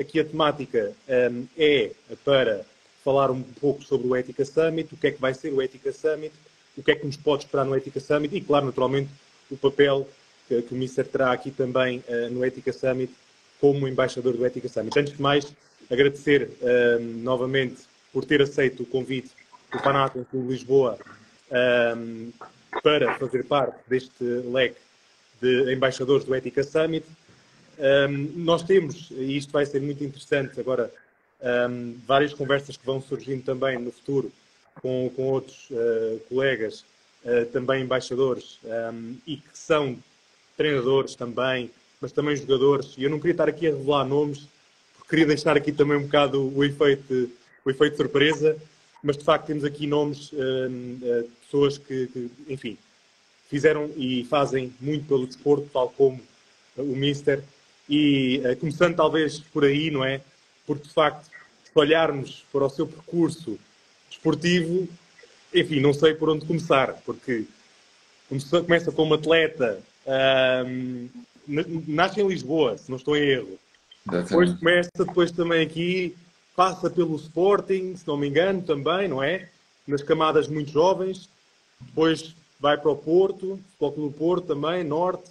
aqui a temática é para falar um pouco sobre o Ética Summit, o que é que vai ser o Ética Summit, o que é que nos pode esperar no Ética Summit e, claro, naturalmente, o papel que o Mister terá aqui também no Ética Summit como embaixador do Ética Summit. Antes de mais, agradecer novamente por ter aceito o convite do Panathlon Clube Lisboa para fazer parte deste leque de embaixadores do Ética Summit. Nós temos, e isto vai ser muito interessante agora, várias conversas que vão surgindo também no futuro com outros colegas, também embaixadores, e que são treinadores também, mas também jogadores. E eu não queria estar aqui a revelar nomes, porque queria deixar aqui também um bocado o efeito de surpresa, mas de facto temos aqui nomes, pessoas que, enfim, fizeram e fazem muito pelo desporto, tal como o Mister. E começando talvez por aí, não é? Porque de facto, se olharmos para o seu percurso desportivo, enfim, não sei por onde começar, porque começa como atleta, nasce em Lisboa, se não estou em erro. Depois depois também aqui, passa pelo Sporting, se não me engano, também, não é? Nas camadas muito jovens. Depois vai para o Porto, para o Clube Porto também, Norte.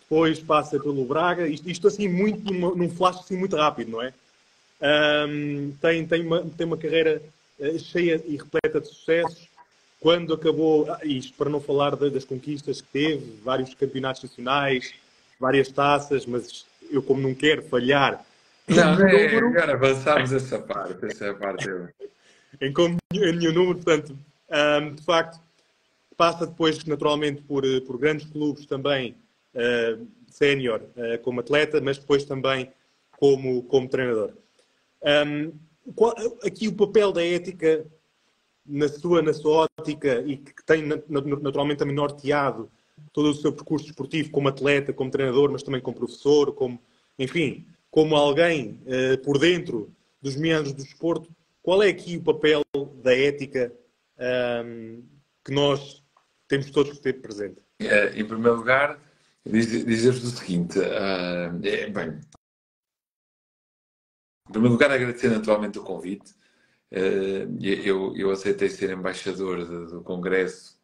Depois passa pelo Braga. Isto assim, muito num flash assim, muito rápido, não é? Tem uma carreira cheia e repleta de sucessos. Quando acabou, isto para não falar das conquistas que teve, vários campeonatos nacionais, várias taças, mas eu, como não quero falhar não, agora avançámos essa parte é a parte em nenhum número, portanto, de facto, passa depois, naturalmente, por grandes clubes também, sénior, como atleta, mas depois também como treinador. Aqui o papel da ética na sua ótica e que tem naturalmente também norteado todo o seu percurso desportivo como atleta, como treinador, mas também como professor, enfim, como alguém por dentro dos meandros do desporto. Qual é aqui o papel da ética que nós temos todos que ter presente? Em primeiro lugar, dizer-vos o seguinte, bem, em primeiro lugar agradecer naturalmente o convite. Eu aceitei ser embaixador do Congresso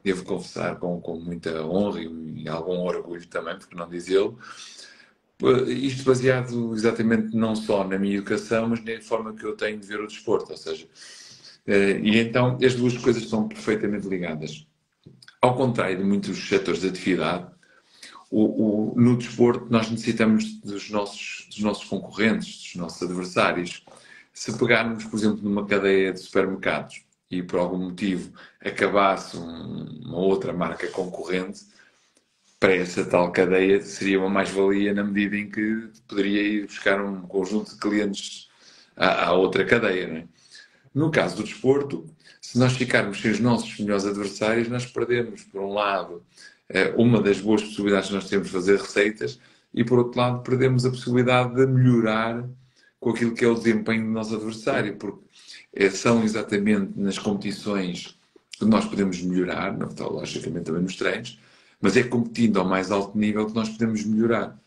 devo confessar, com muita honra e algum orgulho também, porque não dizê-lo. Isto baseado exatamente não só na minha educação, mas na forma que eu tenho de ver o desporto, ou seja, e então as duas coisas estão perfeitamente ligadas. Ao contrário de muitos setores de atividade, no desporto nós necessitamos dos nossos concorrentes, dos nossos adversários. Se pegarmos, por exemplo, numa cadeia de supermercados e por algum motivo acabasse uma outra marca concorrente, para essa tal cadeia seria uma mais-valia na medida em que poderia ir buscar um conjunto de clientes à outra cadeia, não é? No caso do desporto, se nós ficarmos sem os nossos melhores adversários, nós perdemos, por um lado, uma das boas possibilidades que nós temos de fazer receitas e, por outro lado, perdemos a possibilidade de melhorar com aquilo que é o desempenho do nosso adversário, porque são exatamente nas competições que nós podemos melhorar, logicamente também nos treinos, mas é competindo ao mais alto nível que nós podemos melhorar.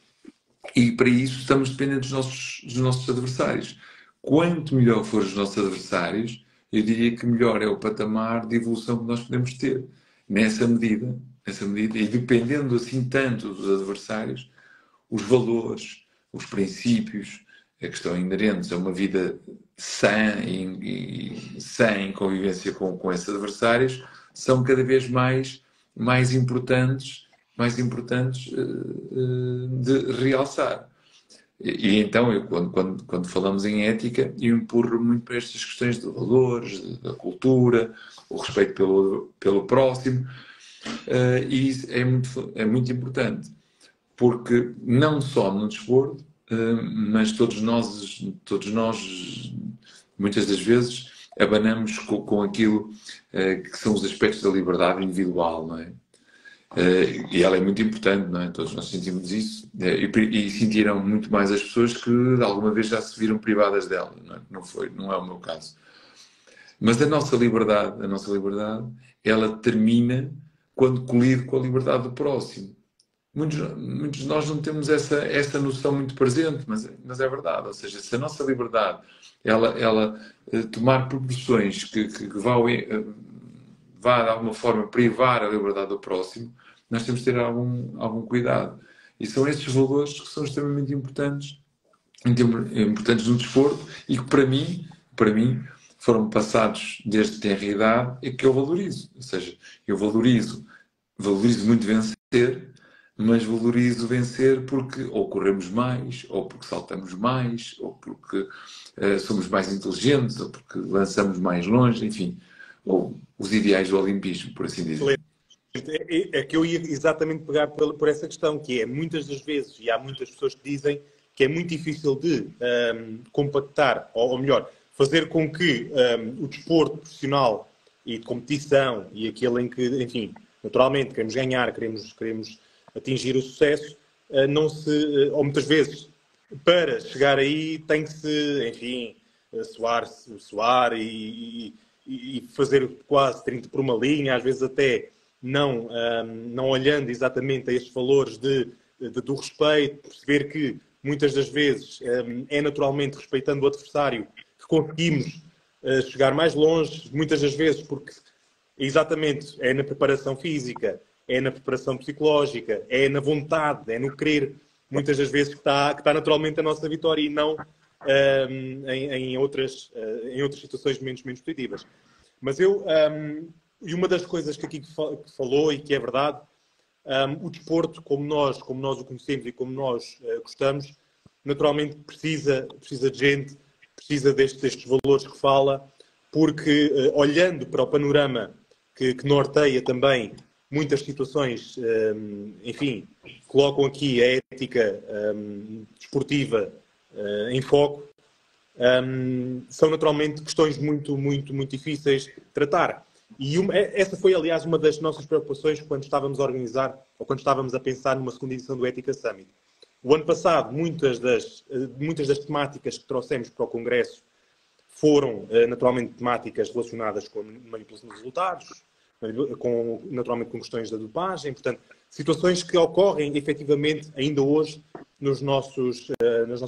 E para isso estamos dependentes dos nossos adversários. Quanto melhor forem os nossos adversários, eu diria que melhor é o patamar de evolução que nós podemos ter. Nessa medida, e dependendo assim tanto dos adversários, os valores, os princípios, que estão inerentes a uma vida sã e sem convivência com esses adversários, são cada vez mais importantes de realçar. E então, quando falamos em ética, eu empurro muito para estas questões de valores, da cultura, o respeito pelo próximo, e isso é muito importante, porque não só no desporto, mas todos nós, muitas das vezes, abanamos com aquilo que são os aspectos da liberdade individual, não é? E ela é muito importante, não é? Todos nós sentimos isso e sentiram muito mais as pessoas que alguma vez já se viram privadas dela, não é? Não é o meu caso. Mas a nossa liberdade, ela termina quando colide com a liberdade do próximo. muitos de nós não temos essa noção muito presente, mas é verdade. Ou seja, se a nossa liberdade ela tomar proporções que vá de alguma forma privar a liberdade do próximo, nós temos de ter algum cuidado. E são esses valores que são extremamente importantes no desporto e que para mim foram passados desde tenra idade e que eu valorizo. Ou seja, eu valorizo muito vencer, mas valorizo vencer porque ou corremos mais, ou porque saltamos mais, ou porque somos mais inteligentes, ou porque lançamos mais longe, enfim, ou os ideais do olimpismo, por assim dizer. É que eu ia exatamente pegar por essa questão, que é, muitas das vezes, e há muitas pessoas que dizem que é muito difícil de compactar, ou melhor, fazer com que o desporto profissional e de competição, e aquele em que, enfim, naturalmente queremos ganhar, queremos atingir o sucesso, não se, ou muitas vezes, para chegar aí tem que se, enfim, suar e fazer quase 30 por uma linha, às vezes até não olhando exatamente a estes valores do respeito, perceber que muitas das vezes é naturalmente respeitando o adversário que conseguimos chegar mais longe, muitas das vezes porque exatamente é na preparação física, é na preparação psicológica, é na vontade, é no querer, muitas das vezes que está naturalmente a nossa vitória e não em outras situações menos positivas. Mas e uma das coisas que aqui falou e que é verdade, o desporto, como nós o conhecemos e como nós gostamos, naturalmente precisa de gente, precisa destes valores que fala, porque olhando para o panorama que norteia também muitas situações, enfim, colocam aqui a ética desportiva em foco, são naturalmente questões muito difíceis de tratar. E essa foi, aliás, uma das nossas preocupações quando estávamos a organizar, ou quando estávamos a pensar numa segunda edição do Ética Summit. O ano passado, muitas das temáticas que trouxemos para o Congresso foram, naturalmente, temáticas relacionadas com a manipulação dos resultados, naturalmente com questões da dopagem, portanto, situações que ocorrem, efetivamente, ainda hoje nas nossas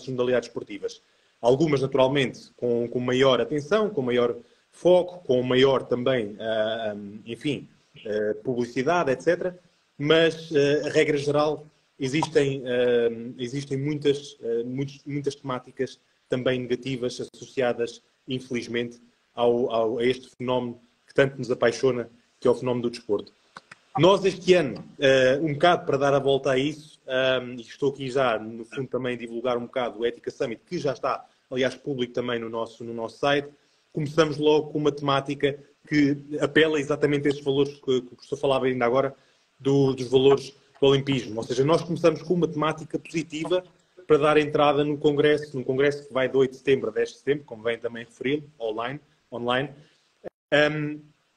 modalidades esportivas. Algumas, naturalmente, com maior atenção, com maior foco, com maior também, enfim, publicidade, etc. Mas, a regra geral, existem muitas temáticas também negativas associadas, infelizmente, a este fenómeno que tanto nos apaixona, que é o fenómeno do desporto. Nós, este ano, um bocado para dar a volta a isso, e estou aqui já, no fundo, também a divulgar um bocado o Ética Summit, que já está, aliás, público também no nosso site. Começamos logo com uma temática que apela exatamente a esses valores que o professor falava ainda agora, dos valores do olimpismo. Ou seja, nós começamos com uma temática positiva para dar entrada num congresso que vai de 8 de setembro a 10 de setembro, como vem também referir, online.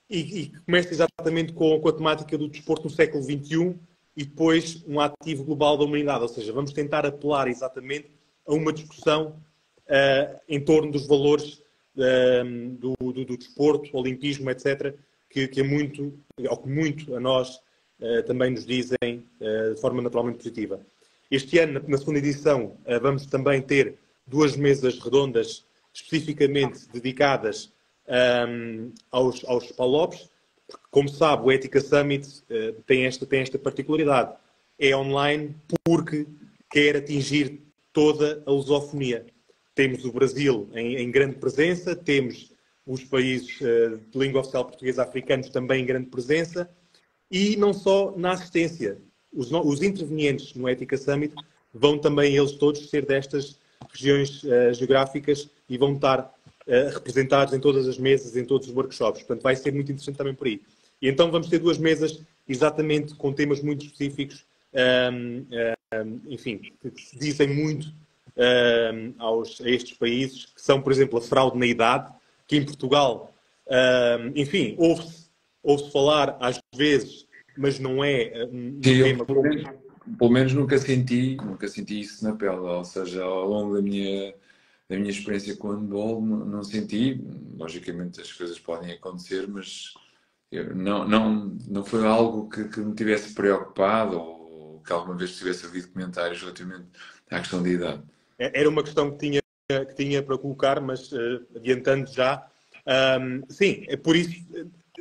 E começa exatamente com a temática do desporto no século XXI e depois um ativo global da humanidade. Ou seja, vamos tentar apelar exatamente a uma discussão em torno dos valores do desporto, olimpismo, etc., que muito a nós também nos dizem de forma naturalmente positiva. Este ano, na segunda edição, vamos também ter 2 mesas redondas especificamente dedicadas aos PALOPs. Como sabe, o Ética Summit tem esta particularidade. É online porque quer atingir toda a lusofonia. Temos o Brasil em grande presença, temos os países de língua oficial portuguesa africanos também em grande presença, e não só na assistência. Os intervenientes no Ética Summit vão também eles todos ser destas regiões geográficas e vão estar representados em todas as mesas, em todos os workshops. Portanto, vai ser muito interessante também por aí. E então vamos ter 2 mesas exatamente com temas muito específicos, enfim, que se dizem muito a estes países, que são, por exemplo, a fraude na idade, que em Portugal, enfim, ouve-se falar às vezes, mas não é um tema... Pelo menos nunca senti isso na pele, ou seja, ao longo da minha experiência com o handball, não senti. Logicamente as coisas podem acontecer, mas não foi algo que me tivesse preocupado ou que alguma vez tivesse ouvido comentários relativamente à questão da idade. Era uma questão que tinha para colocar, mas adiantando já. Sim, é por isso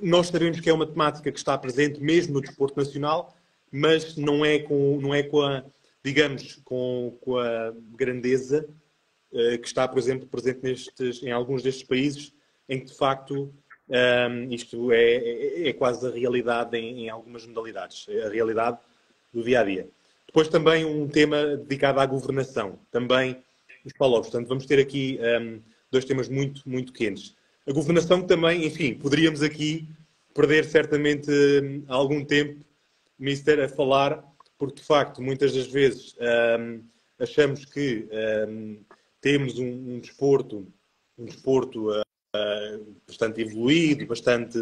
nós sabemos que é uma temática que está presente mesmo no desporto nacional, mas não é com a, digamos, com a grandeza que está, por exemplo, presente em alguns destes países, em que de facto isto é quase a realidade em algumas modalidades, é a realidade do dia a dia. Depois também um tema dedicado à governação, também os Palopes. Portanto, vamos ter aqui dois temas muito, muito quentes. A governação também, enfim, poderíamos aqui perder certamente algum tempo, Mister, a falar, porque de facto, muitas das vezes achamos que temos um desporto bastante evoluído, bastante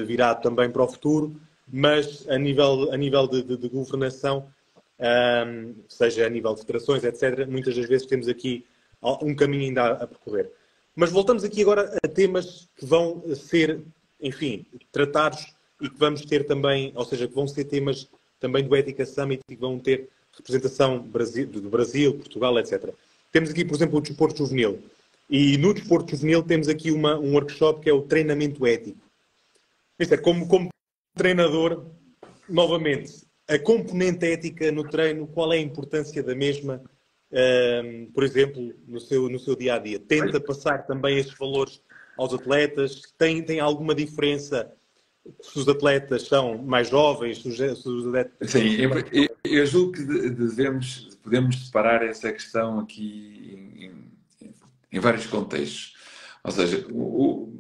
virado também para o futuro, mas a nível de governação, seja a nível de federações, etc., muitas das vezes temos aqui um caminho ainda a percorrer. Mas voltamos aqui agora a temas que vão ser, enfim, tratados e que vamos ter também, ou seja, que vão ser temas também do Ética Summit e que vão ter representação do Brasil, Portugal, etc. Temos aqui, por exemplo, o desporto juvenil. E no desporto juvenil temos aqui um workshop que é o treinamento ético. Isto é, como treinador, novamente, a componente ética no treino, qual é a importância da mesma, por exemplo, no seu dia-a-dia? Tenta passar também estes valores aos atletas? Tem alguma diferença se os atletas são mais jovens, se os atletas... Sim, eu julgo que podemos separar essa questão aqui em vários contextos. Ou seja, o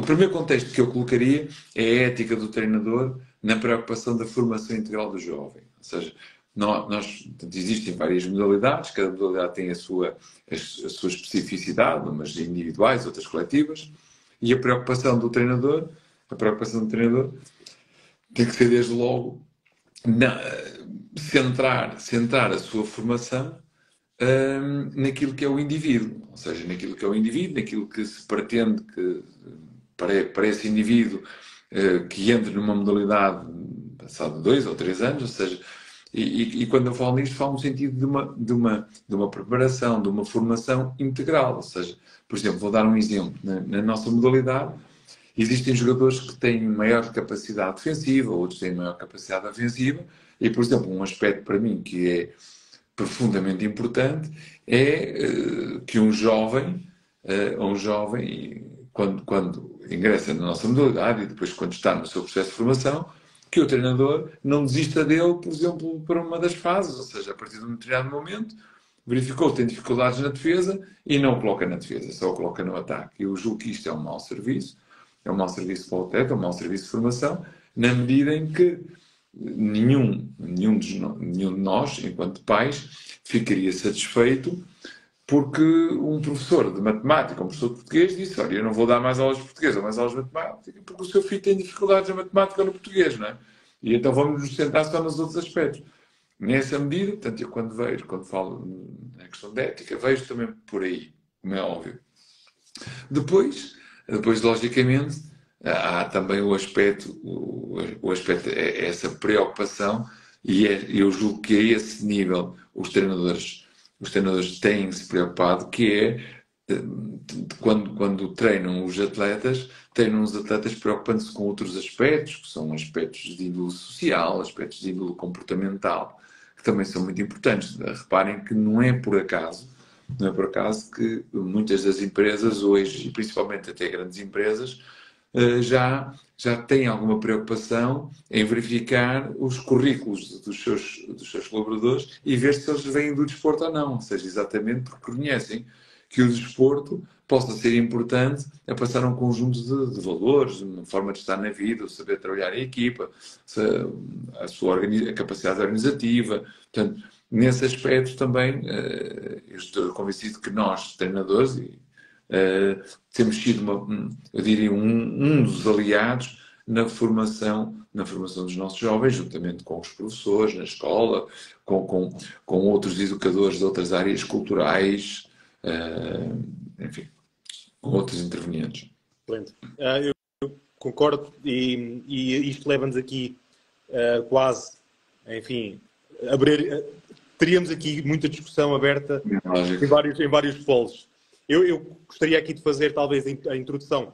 primeiro contexto que eu colocaria é a ética do treinador na preocupação da formação integral do jovem. Ou seja, existem várias modalidades, cada modalidade tem a sua especificidade, umas individuais, outras coletivas, e a preocupação do treinador tem que ser desde logo centrar a sua formação naquilo que é o indivíduo, ou seja, naquilo que é o indivíduo, naquilo que se pretende que para esse indivíduo que entre numa modalidade passado 2 ou 3 anos, ou seja, e quando eu falo nisto, falo no sentido de uma preparação, de uma formação integral, ou seja, por exemplo, vou dar um exemplo, na nossa modalidade existem jogadores que têm maior capacidade defensiva, outros têm maior capacidade ofensiva, e, por exemplo, um aspecto para mim que é profundamente importante é que um jovem, quando ingressa na nossa modalidade e depois quando está no seu processo de formação, que o treinador não desista dele, por exemplo, para uma das fases, ou seja, a partir de um determinado momento, verificou que tem dificuldades na defesa e não o coloca na defesa, só o coloca no ataque. Eu julgo que isto é um mau serviço para o atleta, é um mau serviço de formação, na medida em que nenhum de nós, enquanto pais, ficaria satisfeito porque um professor de matemática, um professor de português, disse: olha, eu não vou dar mais aulas de português ou mais aulas de matemática porque o seu filho tem dificuldades na matemática ou no português, não é? E então vamos nos centrar só nos outros aspectos. Nessa medida, portanto, eu quando falo na questão da ética, vejo também por aí, como é óbvio. Depois logicamente, há também o aspecto é essa preocupação e eu julgo que a esse nível os treinadores têm-se preocupado, que é quando treinam os atletas preocupando-se com outros aspectos, que são aspectos de índole social, aspectos de índole comportamental, que também são muito importantes. Reparem que não é por acaso que muitas das empresas hoje, e principalmente até grandes empresas, já têm alguma preocupação em verificar os currículos dos seus colaboradores e ver se eles vêm do desporto ou não. Ou seja, exatamente porque reconhecem que o desporto possa ser importante a passar um conjunto de valores, uma forma de estar na vida, saber trabalhar em equipa, a capacidade organizativa. Portanto, nesse aspecto também, eu estou convencido que nós, treinadores, temos sido, eu diria, um dos aliados na formação dos nossos jovens, juntamente com os professores na escola, com outros educadores de outras áreas culturais, enfim, com outros intervenientes. Excelente. Eu concordo e isto leva-nos aqui quase, enfim, teríamos aqui muita discussão aberta em vários polos. Eu gostaria aqui de fazer talvez a introdução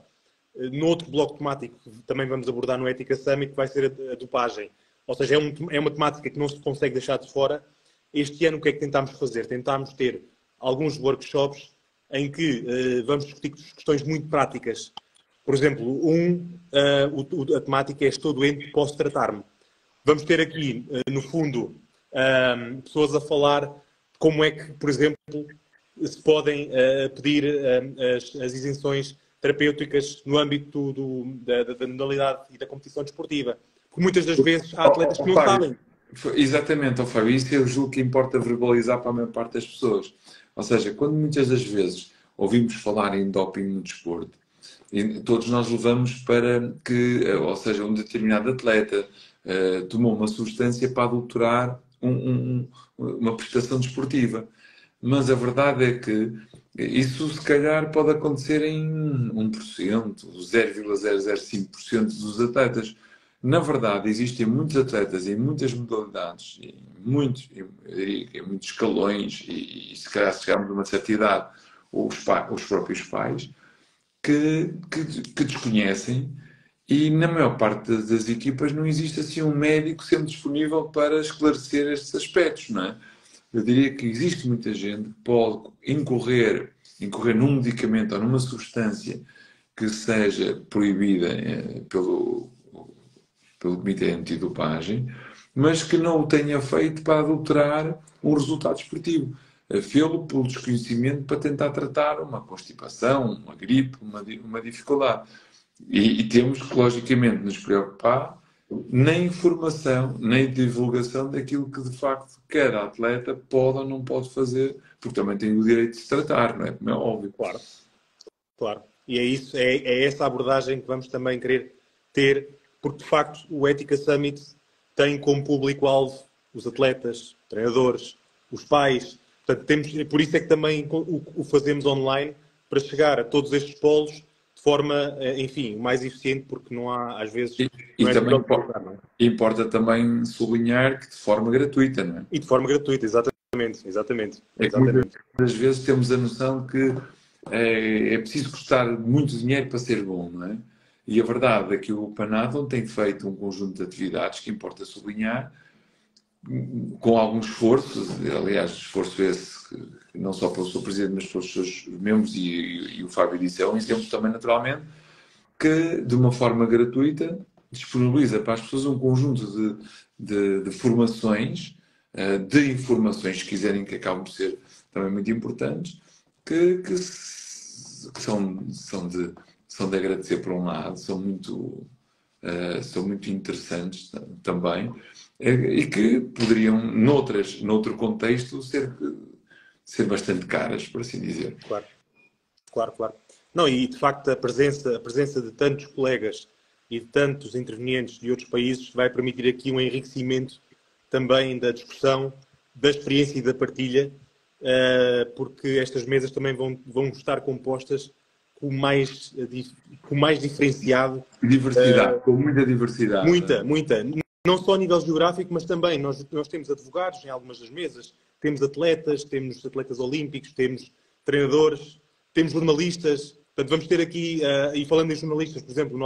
no outro bloco temático que também vamos abordar no Ética Summit, que vai ser a dopagem. Ou seja, é uma temática que não se consegue deixar de fora. Este ano o que é que tentámos fazer? Tentámos ter alguns workshops em que vamos discutir questões muito práticas. Por exemplo, a temática é: estou doente, posso tratar-me. Vamos ter aqui, no fundo, pessoas a falar como é que, por exemplo, se podem pedir as isenções terapêuticas no âmbito da modalidade e da competição desportiva. Porque muitas das vezes há atletas que não sabem. Exatamente, Fábio. Isso eu julgo que importa verbalizar para a maior parte das pessoas. Ou seja, quando muitas das vezes ouvimos falar em doping no desporto, todos nós levamos para que, ou seja, um determinado atleta tomou uma substância para adulterar uma prestação desportiva. Mas a verdade é que isso se calhar pode acontecer em 1%, 0,005% dos atletas. Na verdade, existem muitos atletas em muitas modalidades, em muitos escalões, e se calhar se chegarmos a uma certa idade, os próprios pais, que desconhecem, e na maior parte das equipas não existe assim um médico sempre disponível para esclarecer estes aspectos, não é? Eu diria que existe muita gente que pode incorrer num medicamento ou numa substância que seja proibida pelo Comitê Antidopagem, mas que não o tenha feito para adulterar um resultado esportivo. Fê-lo pelo desconhecimento para tentar tratar uma constipação, uma gripe, uma dificuldade. E temos que, logicamente, nos preocupar na informação, na divulgação daquilo que, de facto, cada atleta pode ou não pode fazer, porque também tem o direito de se tratar, não é? Como é óbvio. Claro, claro. E é essa abordagem que vamos também querer ter, porque, de facto, o Ética Summit tem como público-alvo os atletas, treinadores, os pais. Portanto, por isso é que também o fazemos online, para chegar a todos estes polos de forma, enfim, mais eficiente, porque não há, às vezes... E também importa também sublinhar que de forma gratuita, não é? E de forma gratuita, exatamente. Muitas vezes temos a noção que é preciso custar muito dinheiro para ser bom, não é? E a verdade é que o Panadol tem feito um conjunto de atividades que importa sublinhar, com algum esforço, aliás, esforço esse que não só pelo seu presidente, mas pelos seus membros, e o Fábio disse, é um exemplo também, naturalmente, que de uma forma gratuita disponibiliza para as pessoas um conjunto de formações, de informações, se quiserem, que acabam por ser também muito importantes, que são de agradecer por um lado, são muito interessantes também, e que poderiam, noutro contexto, ser bastante caras, por assim dizer. Claro. Não, e de facto a presença de tantos colegas e de tantos intervenientes de outros países vai permitir aqui um enriquecimento também da discussão, da experiência e da partilha, porque estas mesas também vão estar compostas com mais diferenciado. Diversidade, com muita diversidade. Muita. Não só a nível geográfico, mas também nós temos advogados em algumas das mesas, temos atletas olímpicos, temos treinadores, temos jornalistas. Portanto, vamos ter aqui, e falando em jornalistas, por exemplo,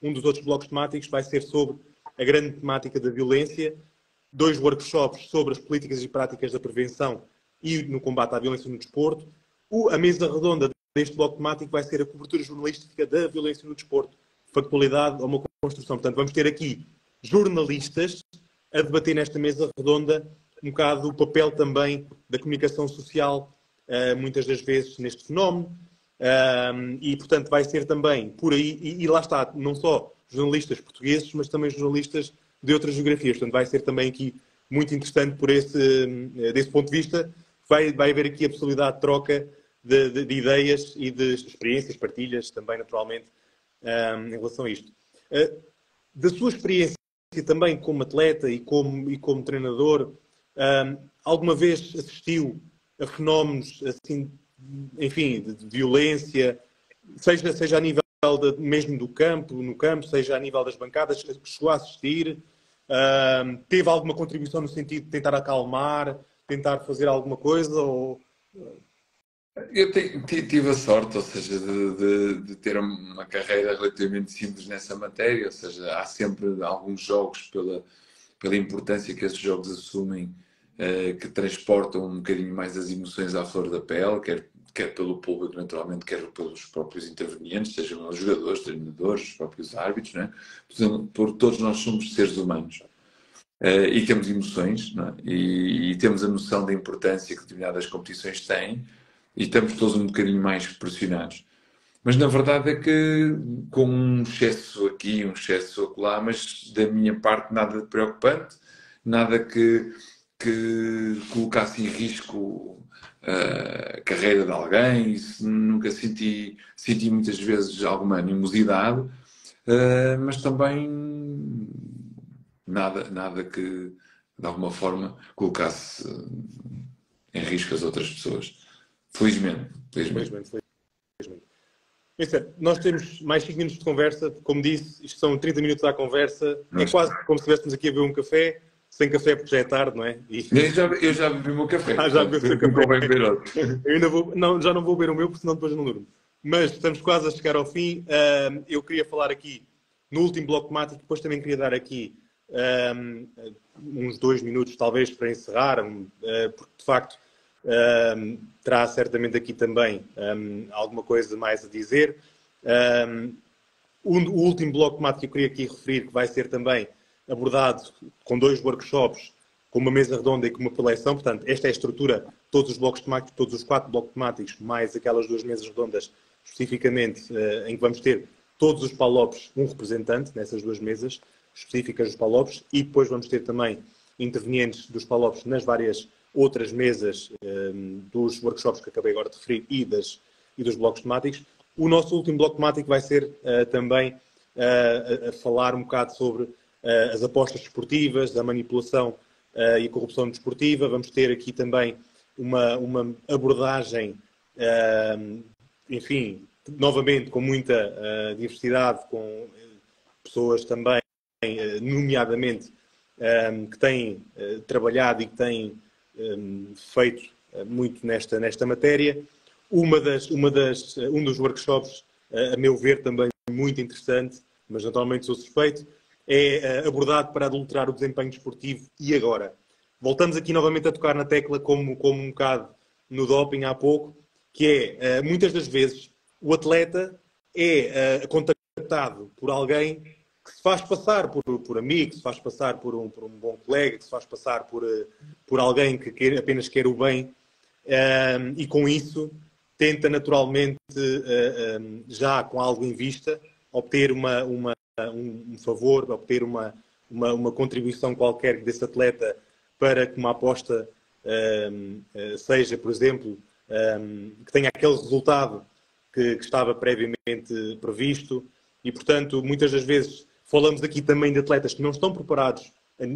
um dos outros blocos temáticos vai ser sobre a grande temática da violência, 2 workshops sobre as políticas e práticas da prevenção e no combate à violência no desporto. A mesa redonda deste bloco temático vai ser a cobertura jornalística da violência no desporto, factualidade ou uma construção. Portanto, vamos ter aqui jornalistas a debater nesta mesa redonda um bocado o papel também da comunicação social, muitas das vezes, neste fenómeno. E, portanto, vai ser também por aí, e lá está, não só jornalistas portugueses, mas também jornalistas de outras geografias. Portanto, vai ser também aqui muito interessante desse ponto de vista. Vai haver aqui a possibilidade de troca de ideias e de experiências, partilhas também, naturalmente, em relação a isto. Da sua experiência também como atleta e como treinador, alguma vez assistiu a fenómenos assim, enfim, de violência, seja a nível mesmo no campo, seja a nível das bancadas, que chegou a assistir, Teve alguma contribuição no sentido de tentar acalmar, tentar fazer alguma coisa? Ou... Eu tive a sorte, ou seja, de ter uma carreira relativamente simples nessa matéria, ou seja, há sempre alguns jogos pela importância que esses jogos assumem, que transportam um bocadinho mais as emoções à flor da pele, quer pelo público, naturalmente, quer pelos próprios intervenientes, sejam os jogadores, treinadores, os próprios árbitros, não é? Porque todos nós somos seres humanos. E temos emoções, não é? E temos a noção da importância que determinadas competições têm, e estamos todos um bocadinho mais pressionados. Mas na verdade é que, com um excesso aqui, um excesso acolá, mas da minha parte nada de preocupante, nada que colocasse em risco a carreira de alguém. Isso nunca senti muitas vezes alguma animosidade, mas também nada que de alguma forma colocasse em risco as outras pessoas. Felizmente. Felizmente. Nós temos mais 5 minutos de conversa. Como disse, isto são 30 minutos à conversa. É quase como se estivéssemos aqui a beber um café. Sem café porque já é tarde, não é? Eu já bebi o meu café. Já bebeu o seu café. Convém beber outro. Eu ainda vou... Não, já não vou beber o meu, porque senão depois não durmo. Mas estamos quase a chegar ao fim. Eu queria falar aqui no último bloco temático. Depois também queria dar aqui uns 2 minutos, talvez, para encerrar. Porque, de facto, terá certamente aqui também alguma coisa mais a dizer. O último bloco temático que eu queria aqui referir, que vai ser também abordado com 2 workshops, com uma mesa redonda e com uma preleção. Portanto, esta é a estrutura, todos os blocos temáticos, todos os 4 blocos temáticos, mais aquelas 2 mesas redondas, especificamente, em que vamos ter todos os PALOPs, um representante nessas 2 mesas específicas dos PALOPs, e depois vamos ter também intervenientes dos PALOPs nas várias outras mesas dos workshops que acabei agora de referir e dos blocos temáticos. O nosso último bloco temático vai ser também a falar um bocado sobre as apostas desportivas, a manipulação e a corrupção desportiva. Vamos ter aqui também uma abordagem, enfim, novamente com muita diversidade, com pessoas também, nomeadamente, que têm trabalhado e que têm feito muito nesta matéria. Um dos workshops, a meu ver, também muito interessante, mas naturalmente sou suspeito, é abordado para adulterar o desempenho desportivo. E agora? Voltamos aqui novamente a tocar na tecla, como um bocado no doping há pouco, que é, muitas das vezes, o atleta é contactado por alguém que se faz passar por amigo, que se faz passar por um bom colega, que se faz passar por alguém que apenas quer o bem, e com isso tenta naturalmente, já com algo em vista, obter um favor, obter uma contribuição qualquer desse atleta para que uma aposta seja, por exemplo, que tenha aquele resultado que estava previamente previsto. E, portanto, muitas das vezes falamos aqui também de atletas que não estão preparados,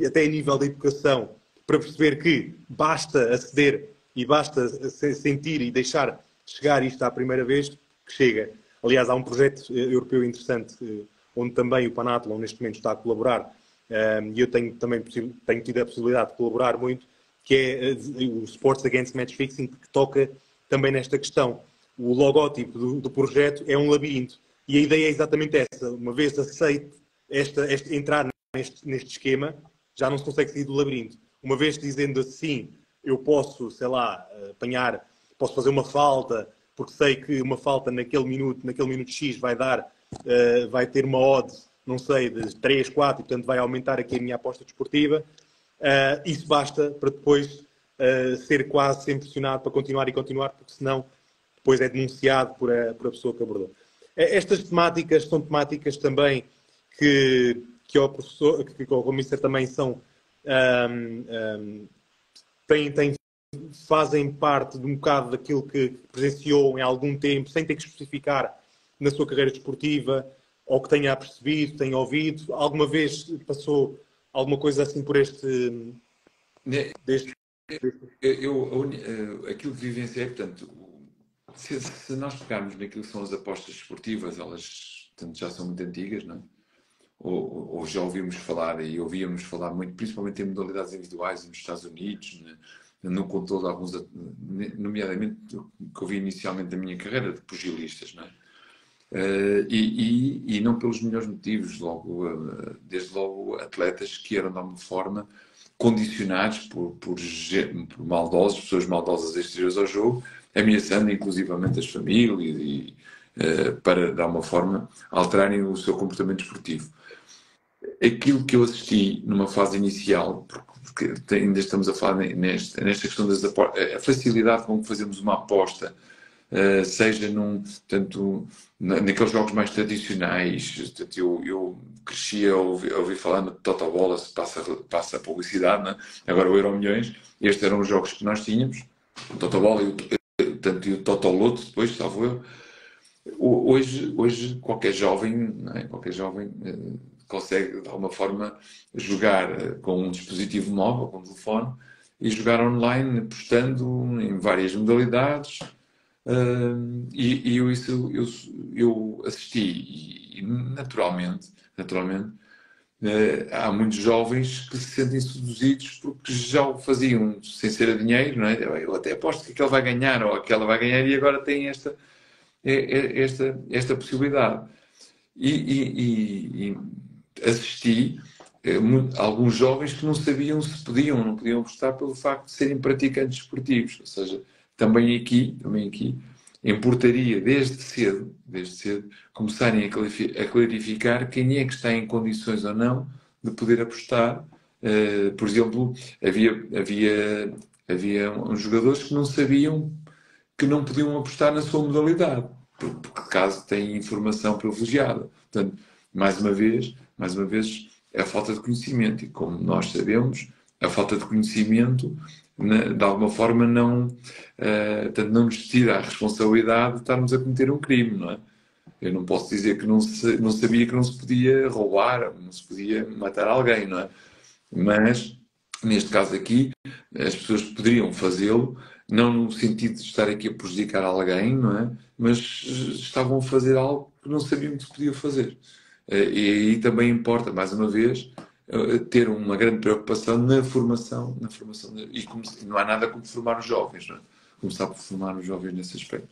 até a nível da educação, para perceber que basta aceder e basta sentir e deixar chegar isto à primeira vez que chega. Aliás, há um projeto europeu interessante, onde também o Panathlon neste momento está a colaborar, e eu tenho tido a possibilidade de colaborar muito, que é o Sports Against Match Fixing, que toca também nesta questão. O logótipo do projeto é um labirinto. E a ideia é exatamente essa. Uma vez aceite entrar neste esquema, já não se consegue sair do labirinto. Uma vez dizendo assim, eu posso, sei lá, posso fazer uma falta, porque sei que uma falta naquele minuto X vai ter uma odd, não sei, de 3, 4, e portanto vai aumentar aqui a minha aposta desportiva. Isso basta para depois ser quase sempre pressionado para continuar, porque senão depois é denunciado por a pessoa que abordou. Estas temáticas são temáticas também que ao professor, que ao Comissário também são, fazem parte de um bocado daquilo que presenciou em algum tempo, sem ter que especificar na sua carreira desportiva, ou que tenha percebido, tenha ouvido. Alguma vez passou alguma coisa assim por aquilo que vivenciei, portanto, se nós pegarmos naquilo que são as apostas desportivas, elas, portanto, já são muito antigas, não é? ou já ouvimos falar, e ouvíamos falar muito, principalmente em modalidades individuais nos Estados Unidos, né? No controle de alguns, nomeadamente, que eu vi inicialmente da minha carreira, de pugilistas, não é? E não pelos melhores motivos, desde logo atletas que eram de alguma forma condicionados por maldosos, pessoas maldosas exteriores ao jogo, ameaçando inclusivamente as famílias para, de alguma forma, alterarem o seu comportamento esportivo. Aquilo que eu assisti numa fase inicial, porque ainda estamos a falar nesta questão das apostas, a facilidade com que fazemos uma aposta, seja naqueles jogos mais tradicionais. Portanto, eu crescia a ouvir falar no Totobola, se passa a publicidade, né? Agora o Euromilhões, estes eram os jogos que nós tínhamos, o Totobola e o Totoloto, depois, salvo eu. Hoje qualquer jovem, não é? Qualquer jovem consegue, de alguma forma, jogar com um dispositivo móvel, com um telefone, e jogar online, apostando em várias modalidades. E eu assisti, e naturalmente, há muitos jovens que se sentem seduzidos porque já o faziam sem ser a dinheiro, não é? Eu até aposto que aquele vai ganhar ou aquela vai ganhar, e agora tem esta possibilidade. E assisti alguns jovens que não sabiam se não podiam apostar pelo facto de serem praticantes esportivos. Ou seja, também aqui importaria desde cedo começarem a clarificar quem é que está em condições ou não de poder apostar. Por exemplo, havia uns jogadores que não sabiam que não podiam apostar na sua modalidade, porque caso têm informação privilegiada. Portanto, mais uma vez, é a falta de conhecimento. E como nós sabemos, a falta de conhecimento, de alguma forma, não nos tira a responsabilidade de estarmos a cometer um crime, não é? Eu não posso dizer que não sabia que não se podia roubar, não se podia matar alguém, não é? Mas, neste caso aqui, as pessoas poderiam fazê-lo, não no sentido de estar aqui a prejudicar alguém, não é? Mas estavam a fazer algo que não sabiam que se podia fazer. E aí também importa, mais uma vez, ter uma grande preocupação na formação. E não há nada como formar os jovens, não é? Começar por formar os jovens nesse aspecto.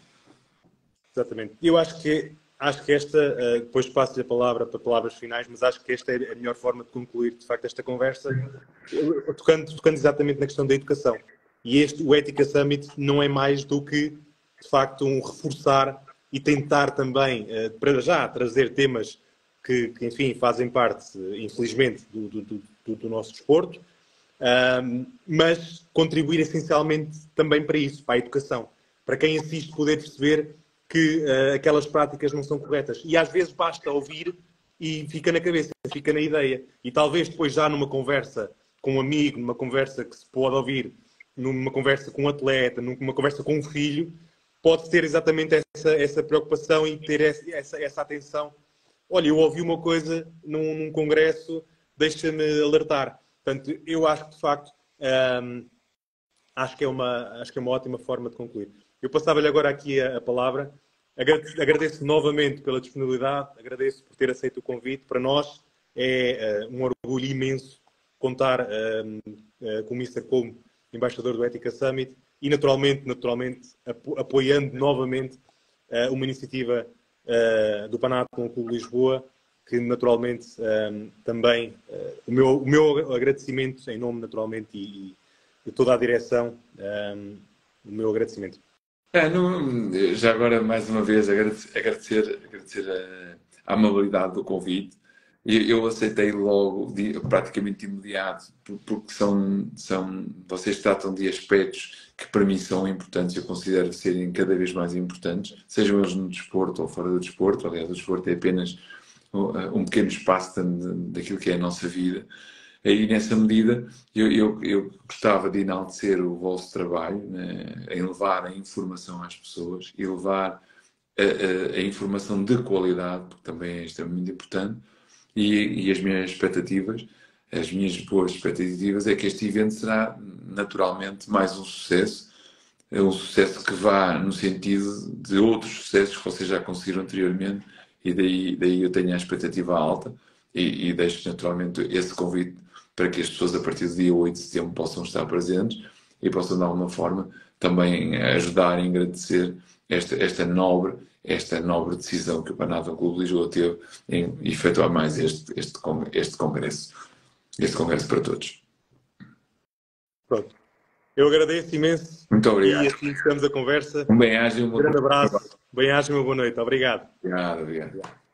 Exatamente. Eu acho que esta, depois passo-lhe a palavra para palavras finais, mas acho que esta é a melhor forma de concluir, de facto, esta conversa, tocando exatamente na questão da educação. E o Ética Summit não é mais do que, de facto, um reforçar e tentar também, para já, trazer temas que enfim, fazem parte, infelizmente, do nosso desporto, mas contribuir essencialmente também para isso, para a educação. Para quem assiste poder perceber que aquelas práticas não são corretas. E às vezes basta ouvir e fica na cabeça, fica na ideia. E talvez depois já numa conversa com um amigo, numa conversa que se pode ouvir, numa conversa com um atleta, numa conversa com um filho, pode ter exatamente essa preocupação e ter essa atenção. Olha, eu ouvi uma coisa num congresso, deixa-me alertar. Portanto, eu acho que, de facto, acho que é uma ótima forma de concluir. Eu passava-lhe agora aqui a palavra. Agradeço novamente pela disponibilidade, agradeço por ter aceito o convite. Para nós é um orgulho imenso contar com o Mr. como embaixador do Ética Summit e, naturalmente apoiando novamente uma iniciativa do Panathlon Clube de Lisboa, que naturalmente também o meu agradecimento em nome naturalmente e de toda a direção, o meu agradecimento. Já agora, mais uma vez, agradecer a amabilidade do convite. Eu aceitei logo, praticamente imediato, porque vocês tratam de aspectos que para mim são importantes, eu considero serem cada vez mais importantes, sejam eles no desporto ou fora do desporto. Aliás, o desporto é apenas um pequeno espaço daquilo que é a nossa vida. Aí, nessa medida, eu gostava de enaltecer o vosso trabalho, né, em levar a informação às pessoas e levar a informação de qualidade, porque também é extremamente importante, e as minhas boas expectativas é que este evento será naturalmente mais um sucesso que vá no sentido de outros sucessos que vocês já conseguiram anteriormente, e daí eu tenho a expectativa alta. e deixo naturalmente esse convite para que as pessoas a partir do dia 8 de setembro possam estar presentes e possam de alguma forma também ajudar e agradecer esta nobre decisão que o Panadol Clube de Lisboa teve em efetuar mais este congresso para todos. Pronto. Eu agradeço imenso. Muito obrigado. E assim estamos a conversa. Um bem-aja e Um grande abraço. Bem-aja e uma boa noite. Obrigado. Obrigado.